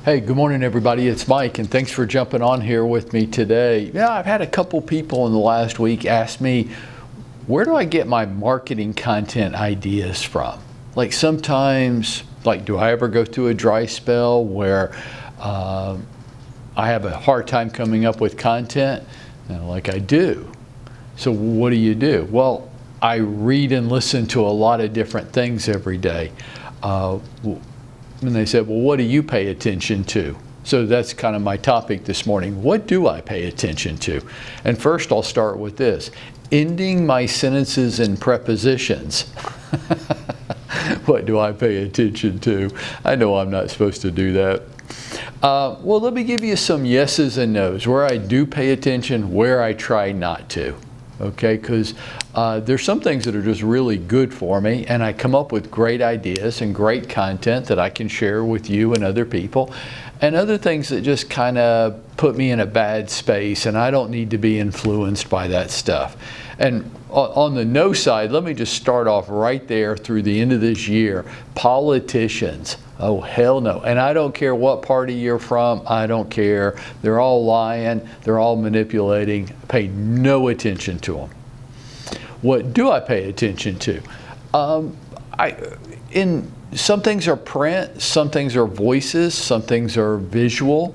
Hey, good morning, everybody. It's Mike, and thanks for jumping on here with me today. Yeah, I've had a couple people in the last week ask me, where do I get my marketing content ideas from? Like sometimes, do I ever go through a dry spell where I have a hard time coming up with content? I do. So what do you do? Well, I read and listen to a lot of different things every day. And they said, well, what do you pay attention to? So that's kind of my topic this morning. What do I pay attention to? And first I'll start with this. Ending my sentences in prepositions. What do I pay attention to? I know I'm not supposed to do that. Well, let me give you some yeses and nos, where I do pay attention, where I try not to. Okay, because there's some things that are just really good for me, and I come up with great ideas and great content that I can share with you and other people, and other things that just kind of put me in a bad space, and I don't need to be influenced by that stuff. And on the no side, let me just start off right there through the end of this year. Politicians. Oh, hell no. And I don't care what party you're from. I don't care. They're all lying. They're all manipulating. Pay no attention to them. What do I pay attention to? Some things are print. Some things are voices. Some things are visual.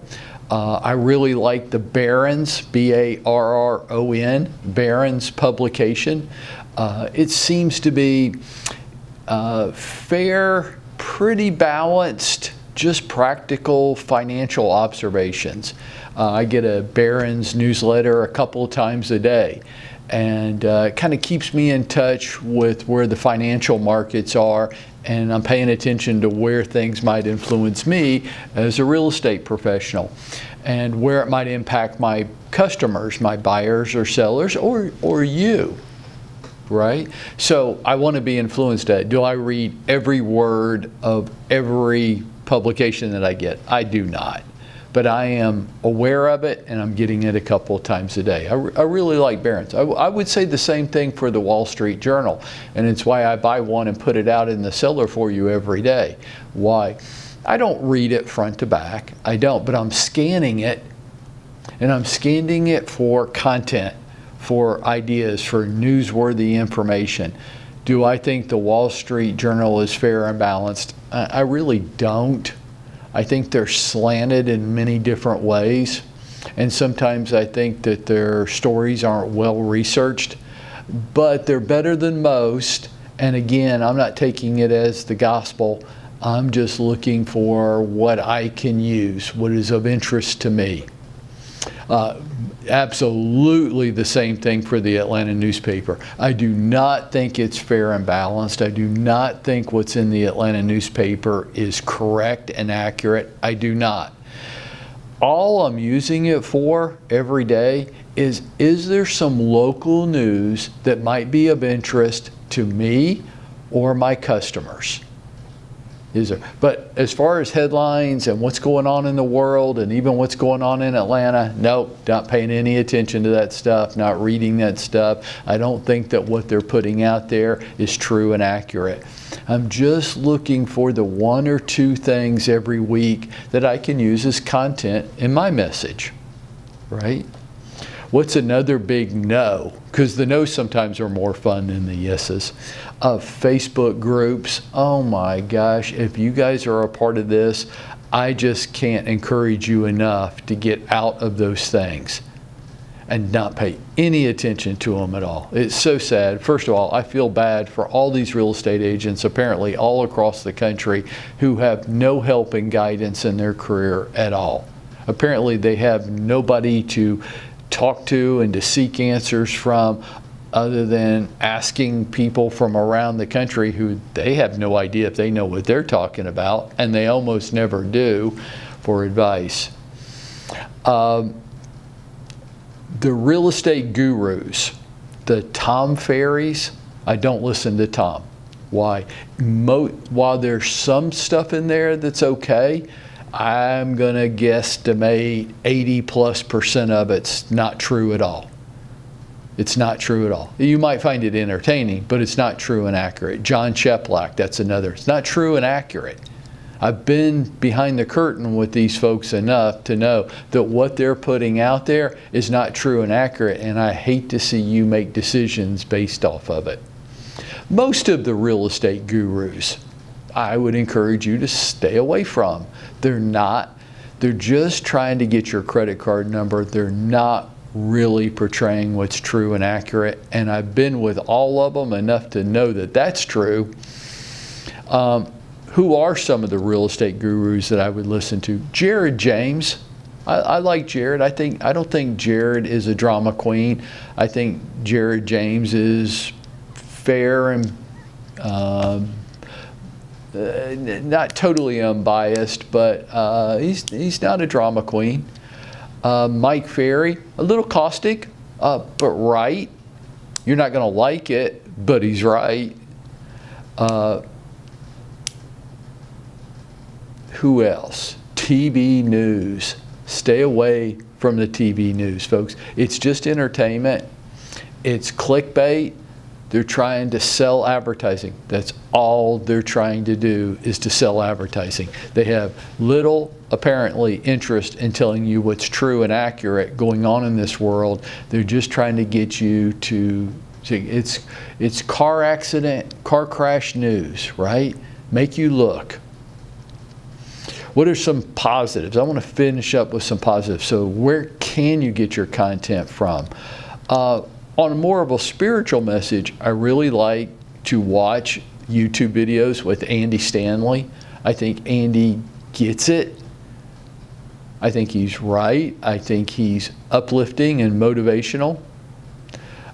I really like the Barron's, B-A-R-R-O-N, Barron's publication. It seems to be fair, pretty balanced, just practical financial observations. I get a Barron's newsletter a couple of times a day, and it kind of keeps me in touch with where the financial markets are, and I'm paying attention to where things might influence me as a real estate professional, and where it might impact my customers, my buyers or sellers, or you. Right? So I want to be influenced at it. Do I read every word of every publication that I get? I do not. But I am aware of it, and I'm getting it a couple of times a day. I really like Barron's. I would say the same thing for the Wall Street Journal, and it's why I buy one and put it out in the cellar for you every day. Why? I don't read it front to back. I don't, but I'm scanning it, and I'm scanning it for content, for ideas, for newsworthy information. Do I think the Wall Street Journal is fair and balanced? I really don't. I think they're slanted in many different ways, and sometimes I think that their stories aren't well researched, but they're better than most. And again, I'm not taking it as the gospel. I'm just looking for what I can use, what is of interest to me. Absolutely the same thing for the Atlanta newspaper. I do not think it's fair and balanced. I do not think what's in the Atlanta newspaper is correct and accurate. I do not. All I'm using it for every day is there some local news that might be of interest to me or my customers? But as far as headlines and what's going on in the world and even what's going on in Atlanta, nope, not paying any attention to that stuff, not reading that stuff. I don't think that what they're putting out there is true and accurate. I'm just looking for the one or two things every week that I can use as content in my message, right? What's another big no? Because the no's sometimes are more fun than the yeses. Facebook groups. Oh my gosh, if you guys are a part of this, I just can't encourage you enough to get out of those things and not pay any attention to them at all. It's so sad. First of all, I feel bad for all these real estate agents, apparently all across the country, who have no help and guidance in their career at all. Apparently they have nobody to talk to and to seek answers from, other than asking people from around the country who they have no idea if they know what they're talking about, and they almost never do, for advice. The real estate gurus, the Tom Ferries, I don't listen to Tom. Why? While there's some stuff in there that's okay, I'm going to guesstimate 80+% of it's not true at all. It's not true at all. You might find it entertaining, but it's not true and accurate. John Cheplack, that's another. It's not true and accurate. I've been behind the curtain with these folks enough to know that what they're putting out there is not true and accurate, and I hate to see you make decisions based off of it. Most of the real estate gurus, I would encourage you to stay away from. They're just trying to get your credit card number. They're not really portraying what's true and accurate, and I've been with all of them enough to know that that's true. Who are some of the real estate gurus that I would listen to? Jared James. I like Jared. I don't think Jared is a drama queen. I think Jared James is fair and not totally unbiased, but he's not a drama queen. Mike Ferry, a little caustic, but right. You're not going to like it, but he's right. Who else? TV news. Stay away from the TV news, folks. It's just entertainment. It's clickbait. They're trying to sell advertising. That's all they're trying to do, is to sell advertising. They have little, apparently, interest in telling you what's true and accurate going on in this world. They're just trying to get you to see. It's car accident, car crash news, right? Make you look. What are some positives? I want to finish up with some positives. So where can you get your content from? On a more of a spiritual message, I really like to watch YouTube videos with Andy Stanley. I think Andy gets it. I think he's right. I think he's uplifting and motivational.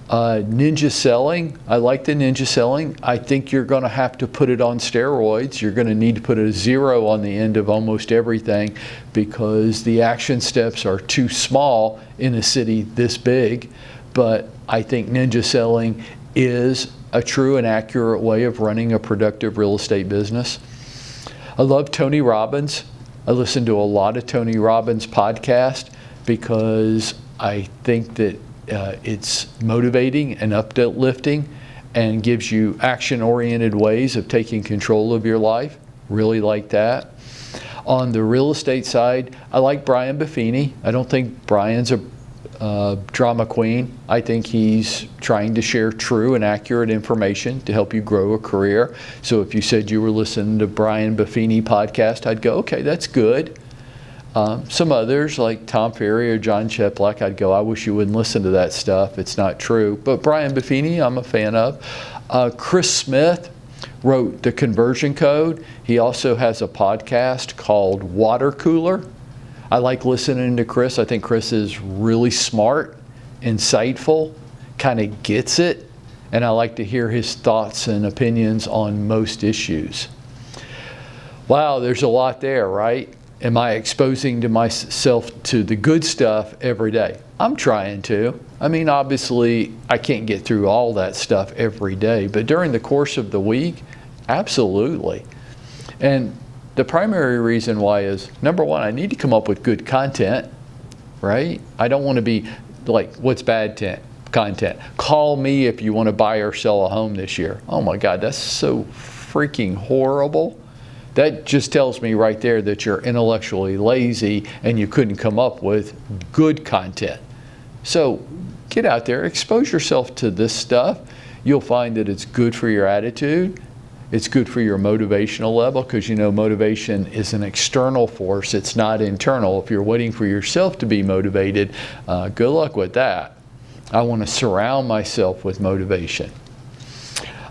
Ninja selling, I like the ninja selling. I think you're going to have to put it on steroids. You're going to need to put a 0 on the end of almost everything, because the action steps are too small in a city this big. But I think ninja selling is a true and accurate way of running a productive real estate business. I love Tony Robbins. I listen to a lot of Tony Robbins' podcast because I think that it's motivating and uplifting and gives you action-oriented ways of taking control of your life. Really like that. On the real estate side, I like Brian Buffini. I don't think Brian's a drama queen. I think he's trying to share true and accurate information to help you grow a career. So if you said you were listening to Brian Buffini podcast, I'd go, okay, that's good. Some others like Tom Ferry or John Cheplack, I'd go, I wish you wouldn't listen to that stuff. It's not true. But Brian Buffini, I'm a fan of. Chris Smith wrote The Conversion Code. He also has a podcast called Water Cooler. I like listening to Chris. I think Chris is really smart, insightful, kind of gets it, and I like to hear his thoughts and opinions on most issues. Wow, there's a lot there, right? Am I exposing to myself to the good stuff every day? I'm trying to. I mean, obviously, I can't get through all that stuff every day, but during the course of the week, absolutely. And the primary reason why is, number one, I need to come up with good content, right? I don't want to be like, what's bad content? Call me if you want to buy or sell a home this year. Oh my God, that's so freaking horrible. That just tells me right there that you're intellectually lazy and you couldn't come up with good content. So get out there, expose yourself to this stuff. You'll find that it's good for your attitude. It's good for your motivational level, because you know motivation is an external force. It's not internal. If you're waiting for yourself to be motivated, good luck with that. I want to surround myself with motivation.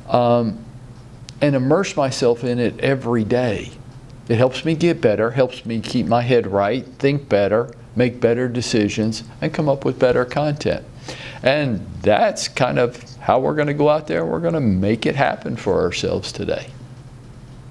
And immerse myself in it every day. It helps me get better, helps me keep my head right, think better, make better decisions, and come up with better content. And that's kind of how we're going to go out there. We're going to make it happen for ourselves today.